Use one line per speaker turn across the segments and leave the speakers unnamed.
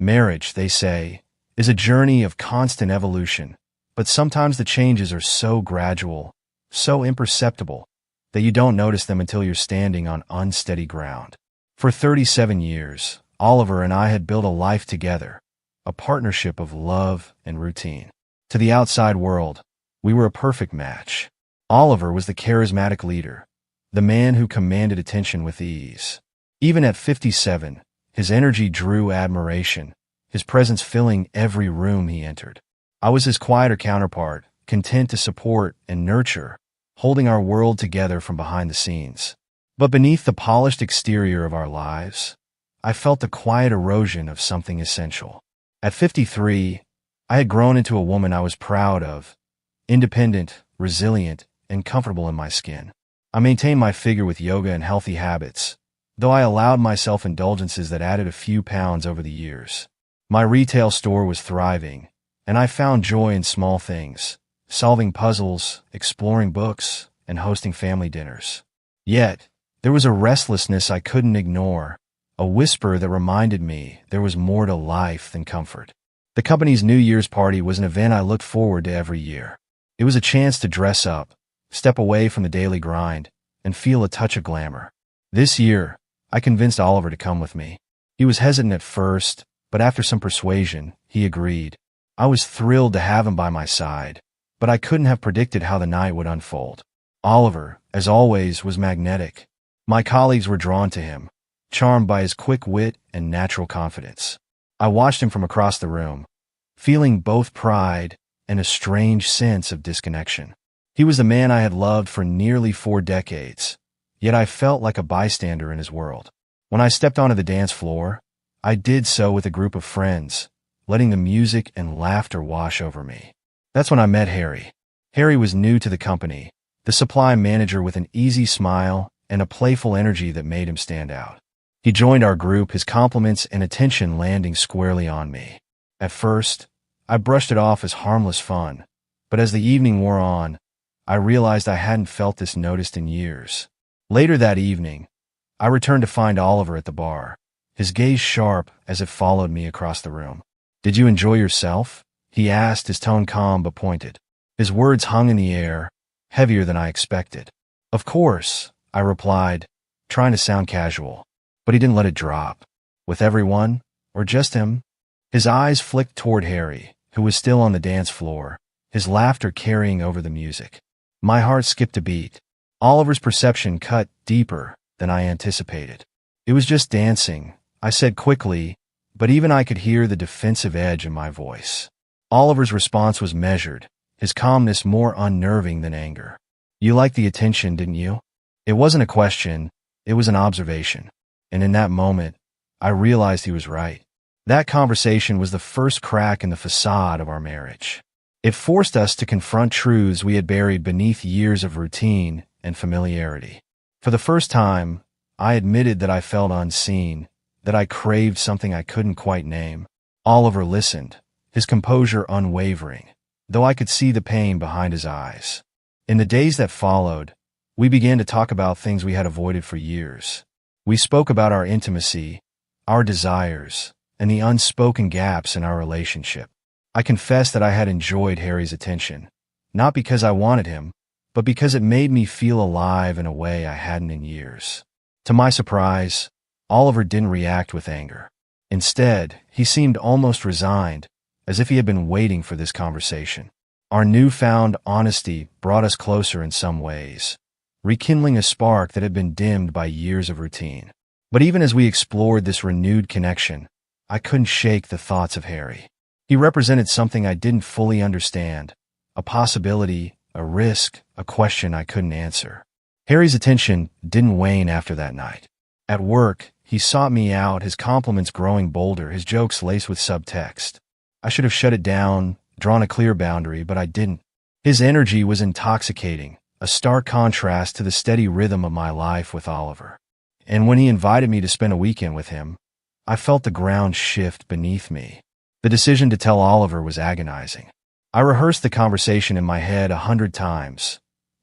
Marriage, they say, is a journey of constant evolution, but sometimes the changes are so gradual, so imperceptible, that you don't notice them until you're standing on unsteady ground. For 37 years, Oliver and I had built a life together, a partnership of love and routine. To the outside world, we were a perfect match. Oliver was the charismatic leader, the man who commanded attention with ease. Even at 57, his energy drew admiration, his presence filling every room he entered. I was his quieter counterpart, content to support and nurture, holding our world together from behind the scenes. But beneath the polished exterior of our lives, I felt the quiet erosion of something essential. At 53, I had grown into a woman I was proud of, independent, resilient, and comfortable in my skin. I maintained my figure with yoga and healthy habits, though I allowed myself indulgences that added a few pounds over the years. My retail store was thriving, and I found joy in small things, solving puzzles, exploring books, and hosting family dinners. Yet, there was a restlessness I couldn't ignore, a whisper that reminded me there was more to life than comfort. The company's New Year's party was an event I looked forward to every year. It was a chance to dress up, step away from the daily grind, and feel a touch of glamour. This year, I convinced Oliver to come with me. He was hesitant at first, but after some persuasion, he agreed. I was thrilled to have him by my side, but I couldn't have predicted how the night would unfold. Oliver, as always, was magnetic. My colleagues were drawn to him, charmed by his quick wit and natural confidence. I watched him from across the room, feeling both pride and a strange sense of disconnection. He was the man I had loved for nearly 4 decades, yet I felt like a bystander in his world. When I stepped onto the dance floor, I did so with a group of friends, letting the music and laughter wash over me. That's when I met Harry. Harry was new to the company, the supply manager with an easy smile and a playful energy that made him stand out. He joined our group, his compliments and attention landing squarely on me. At first, I brushed it off as harmless fun, but as the evening wore on, I realized I hadn't felt this noticed in years. Later that evening, I returned to find Oliver at the bar, his gaze sharp as it followed me across the room. "Did you enjoy yourself?" he asked, his tone calm but pointed. His words hung in the air, heavier than I expected. "Of course," I replied, trying to sound casual. But he didn't let it drop. "With everyone, or just him?" His eyes flicked toward Harry, who was still on the dance floor, his laughter carrying over the music. My heart skipped a beat. Oliver's perception cut deeper than I anticipated. "It was just dancing," I said quickly, but even I could hear the defensive edge in my voice. Oliver's response was measured, his calmness more unnerving than anger. "You liked the attention, didn't you?" It wasn't a question, it was an observation. And in that moment, I realized he was right. That conversation was the first crack in the facade of our marriage. It forced us to confront truths we had buried beneath years of routine and familiarity. For the first time, I admitted that I felt unseen, that I craved something I couldn't quite name. Oliver listened, his composure unwavering, though I could see the pain behind his eyes. In the days that followed, we began to talk about things we had avoided for years. We spoke about our intimacy, our desires, and the unspoken gaps in our relationship. I confessed that I had enjoyed Harry's attention, not because I wanted him, but because it made me feel alive in a way I hadn't in years. To my surprise, Oliver didn't react with anger. Instead, he seemed almost resigned, as if he had been waiting for this conversation. Our newfound honesty brought us closer in some ways, rekindling a spark that had been dimmed by years of routine. But even as we explored this renewed connection, I couldn't shake the thoughts of Harry. He represented something I didn't fully understand, a possibility, a risk, a question I couldn't answer. Harry's attention didn't wane after that night. At work, he sought me out, his compliments growing bolder, his jokes laced with subtext. I should have shut it down, drawn a clear boundary, but I didn't. His energy was intoxicating, a stark contrast to the steady rhythm of my life with Oliver. And when he invited me to spend a weekend with him, I felt the ground shift beneath me. The decision to tell Oliver was agonizing. I rehearsed the conversation in my head 100 times,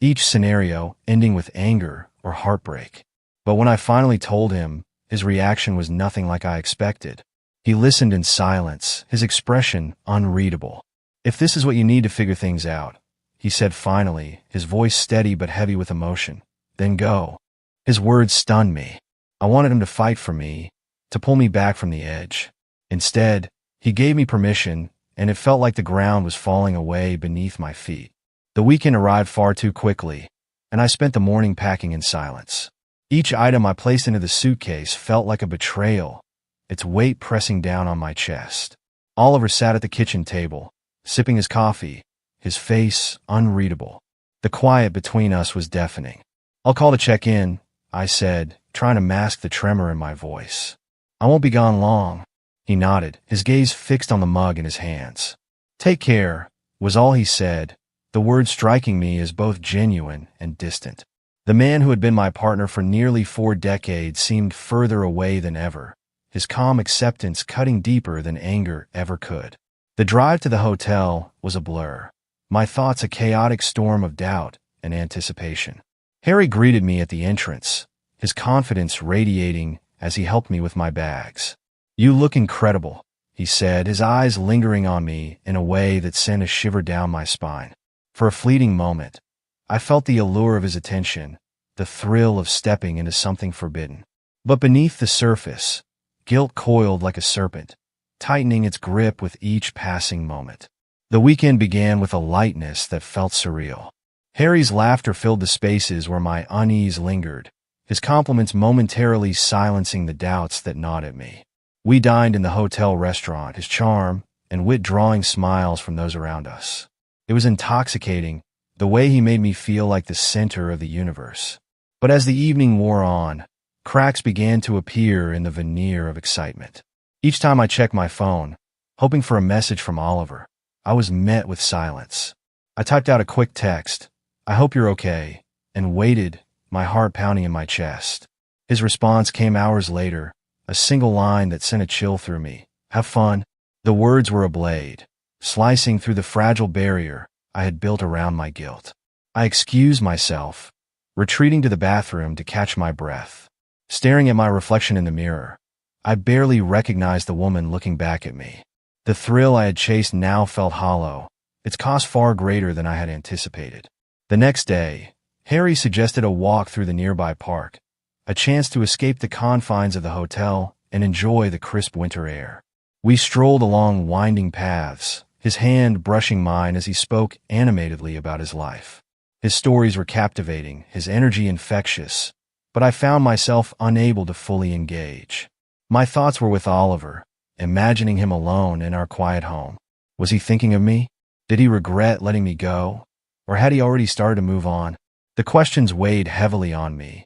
each scenario ending with anger or heartbreak. But when I finally told him, his reaction was nothing like I expected. He listened in silence, his expression unreadable. "If this is what you need to figure things out," he said finally, his voice steady but heavy with emotion, "then go." His words stunned me. I wanted him to fight for me, to pull me back from the edge. Instead, he gave me permission, and it felt like the ground was falling away beneath my feet. The weekend arrived far too quickly, and I spent the morning packing in silence. Each item I placed into the suitcase felt like a betrayal, its weight pressing down on my chest. Oliver sat at the kitchen table, sipping his coffee, his face unreadable. The quiet between us was deafening. "I'll call to check in," I said, trying to mask the tremor in my voice. "I won't be gone long." He nodded, his gaze fixed on the mug in his hands. "Take care," was all he said, the words striking me as both genuine and distant. The man who had been my partner for nearly 4 decades seemed further away than ever, his calm acceptance cutting deeper than anger ever could. The drive to the hotel was a blur, my thoughts a chaotic storm of doubt and anticipation. Harry greeted me at the entrance, his confidence radiating as he helped me with my bags. "You look incredible," he said, his eyes lingering on me in a way that sent a shiver down my spine. For a fleeting moment, I felt the allure of his attention, the thrill of stepping into something forbidden. But beneath the surface, guilt coiled like a serpent, tightening its grip with each passing moment. The weekend began with a lightness that felt surreal. Harry's laughter filled the spaces where my unease lingered, his compliments momentarily silencing the doubts that gnawed at me. We dined in the hotel restaurant, his charm and wit drawing smiles from those around us. It was intoxicating, the way he made me feel like the center of the universe. But as the evening wore on, cracks began to appear in the veneer of excitement. Each time I checked my phone, hoping for a message from Oliver, I was met with silence. I typed out a quick text, "I hope you're okay," and waited, my heart pounding in my chest. His response came hours later, a single line that sent a chill through me. "Have fun." The words were a blade, slicing through the fragile barrier I had built around my guilt. I excused myself, retreating to the bathroom to catch my breath. Staring at my reflection in the mirror, I barely recognized the woman looking back at me. The thrill I had chased now felt hollow, its cost far greater than I had anticipated. The next day, Harry suggested a walk through the nearby park, a chance to escape the confines of the hotel and enjoy the crisp winter air. We strolled along winding paths, his hand brushing mine as he spoke animatedly about his life. His stories were captivating, his energy infectious, but I found myself unable to fully engage. My thoughts were with Oliver, imagining him alone in our quiet home. Was he thinking of me? Did he regret letting me go? Or had he already started to move on? The questions weighed heavily on me,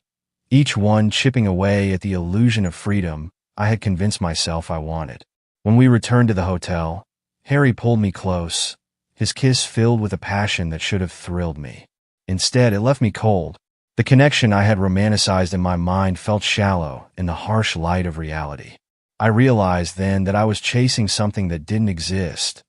each one chipping away at the illusion of freedom I had convinced myself I wanted. When we returned to the hotel, Harry pulled me close, his kiss filled with a passion that should have thrilled me. Instead, it left me cold. The connection I had romanticized in my mind felt shallow in the harsh light of reality. I realized then that I was chasing something that didn't exist,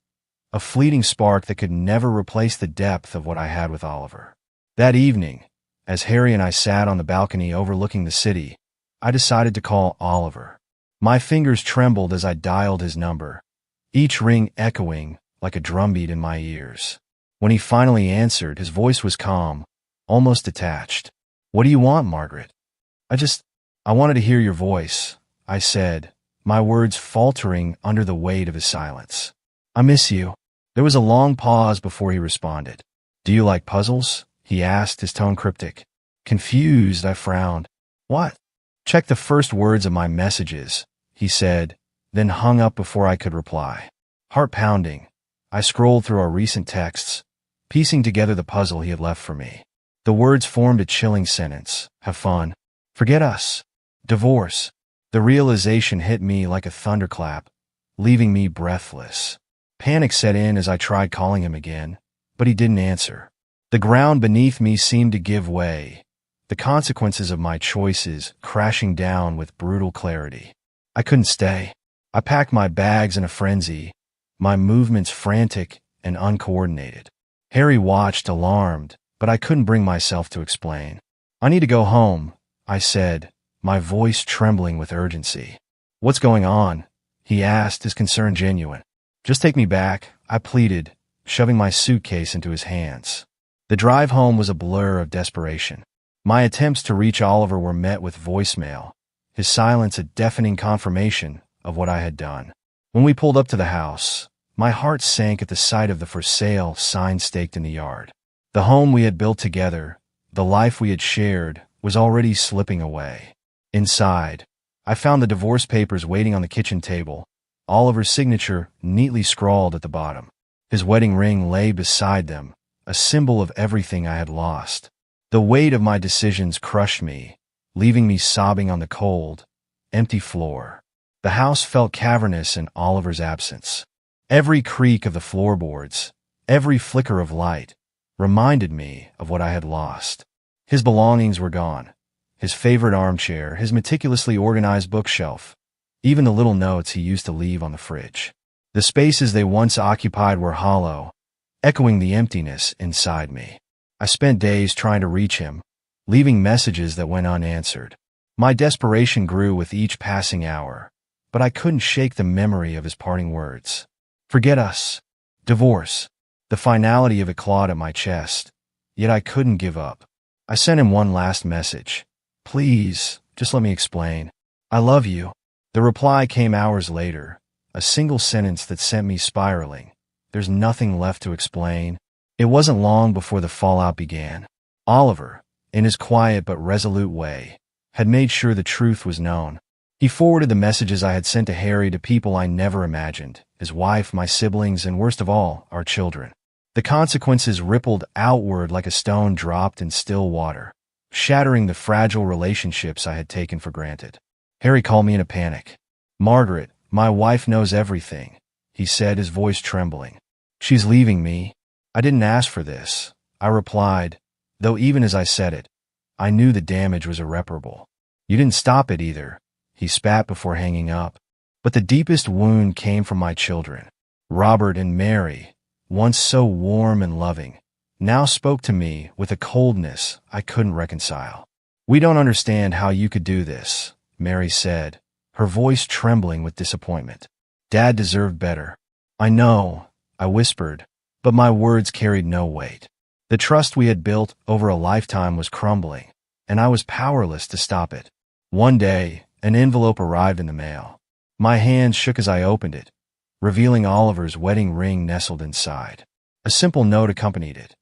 a fleeting spark that could never replace the depth of what I had with Oliver. That evening, as Harry and I sat on the balcony overlooking the city, I decided to call Oliver. My fingers trembled as I dialed his number, each ring echoing like a drumbeat in my ears. When he finally answered, his voice was calm, almost detached. "What do you want, Margaret?" I wanted to hear your voice," I said, my words faltering under the weight of his silence. "I miss you." There was a long pause before he responded. "Do you like puzzles?" he asked, his tone cryptic. Confused, I frowned. "What?" "Check the first words of my messages," he said, then hung up before I could reply. Heart pounding, I scrolled through our recent texts, piecing together the puzzle he had left for me. The words formed a chilling sentence. "Have fun. Forget us. Divorce." The realization hit me like a thunderclap, leaving me breathless. Panic set in as I tried calling him again, but he didn't answer. The ground beneath me seemed to give way, the consequences of my choices crashing down with brutal clarity. I couldn't stay. I packed my bags in a frenzy, my movements frantic and uncoordinated. Harry watched, alarmed, but I couldn't bring myself to explain. "I need to go home," I said, my voice trembling with urgency. "What's going on?" he asked, his concern genuine. Just take me back, I pleaded, shoving my suitcase into his hands. The drive home was a blur of desperation. My attempts to reach Oliver were met with voicemail, his silence a deafening confirmation of what I had done. When we pulled up to the house, my heart sank at the sight of the for sale sign staked in the yard. The home we had built together, the life we had shared, was already slipping away. Inside, I found the divorce papers waiting on the kitchen table, Oliver's signature neatly scrawled at the bottom. His wedding ring lay beside them, a symbol of everything I had lost. The weight of my decisions crushed me, leaving me sobbing on the cold, empty floor. The house felt cavernous in Oliver's absence. Every creak of the floorboards, every flicker of light, reminded me of what I had lost. His belongings were gone. His favorite armchair, his meticulously organized bookshelf, even the little notes he used to leave on the fridge. The spaces they once occupied were hollow, echoing the emptiness inside me. I spent days trying to reach him, leaving messages that went unanswered. My desperation grew with each passing hour, but I couldn't shake the memory of his parting words. Forget us. Divorce. The finality of it clawed at my chest, yet I couldn't give up. I sent him one last message. Please, just let me explain. I love you. The reply came hours later, a single sentence that sent me spiraling. There's nothing left to explain. It wasn't long before the fallout began. Oliver, in his quiet but resolute way, had made sure the truth was known. He forwarded the messages I had sent to Harry to people I never imagined, his wife, my siblings, and worst of all, our children. The consequences rippled outward like a stone dropped in still water, shattering the fragile relationships I had taken for granted. Harry called me in a panic. Margaret, my wife knows everything, he said, his voice trembling. She's leaving me. I didn't ask for this, I replied, though even as I said it, I knew the damage was irreparable. You didn't stop it either, he spat before hanging up. But the deepest wound came from my children. Robert and Mary, once so warm and loving, now spoke to me with a coldness I couldn't reconcile. We don't understand how you could do this, Mary said, her voice trembling with disappointment. Dad deserved better. I know, I whispered, but my words carried no weight. The trust we had built over a lifetime was crumbling, and I was powerless to stop it. One day, an envelope arrived in the mail. My hands shook as I opened it, revealing Oliver's wedding ring nestled inside. A simple note accompanied it.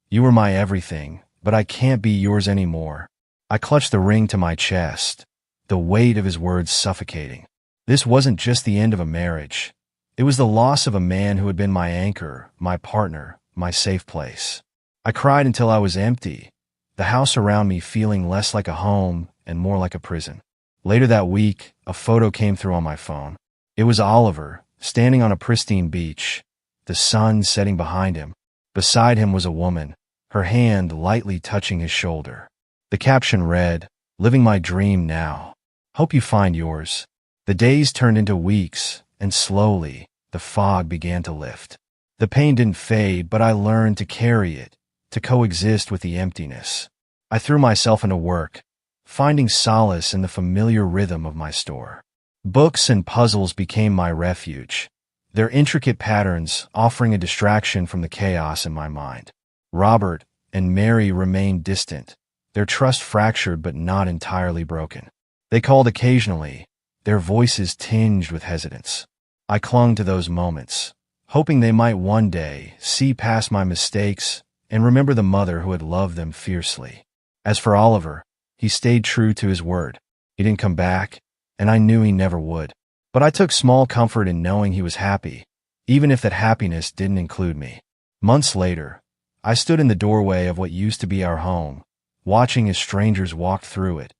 You were my everything, but I can't be yours anymore. I clutched the ring to my chest, the weight of his words suffocating. This wasn't just the end of a marriage. It was the loss of a man who had been my anchor, my partner, my safe place. I cried until I was empty, the house around me feeling less like a home and more like a prison. Later that week, a photo came through on my phone. It was Oliver, standing on a pristine beach, the sun setting behind him. Beside him was a woman, her hand lightly touching his shoulder. The caption read, "Living my dream now. Hope you find yours." The days turned into weeks, and slowly, the fog began to lift. The pain didn't fade, but I learned to carry it, to coexist with the emptiness. I threw myself into work, finding solace in the familiar rhythm of my store. Books and puzzles became my refuge, their intricate patterns offering a distraction from the chaos in my mind. Robert and Mary remained distant, their trust fractured but not entirely broken. They called occasionally, their voices tinged with hesitance. I clung to those moments, hoping they might one day see past my mistakes and remember the mother who had loved them fiercely. As for Oliver, he stayed true to his word. He didn't come back, and I knew he never would. But I took small comfort in knowing he was happy, even if that happiness didn't include me. Months later, I stood in the doorway of what used to be our home, watching as strangers walked through it,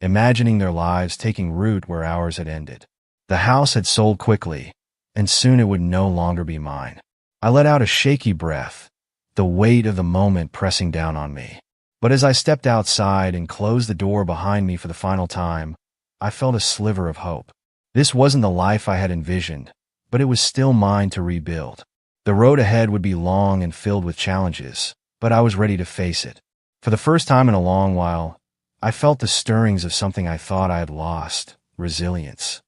imagining their lives taking root where ours had ended. The house had sold quickly, and soon it would no longer be mine. I let out a shaky breath, the weight of the moment pressing down on me. But as I stepped outside and closed the door behind me for the final time, I felt a sliver of hope. This wasn't the life I had envisioned, but it was still mine to rebuild. The road ahead would be long and filled with challenges, but I was ready to face it. For the first time in a long while, I felt the stirrings of something I thought I had lost, resilience.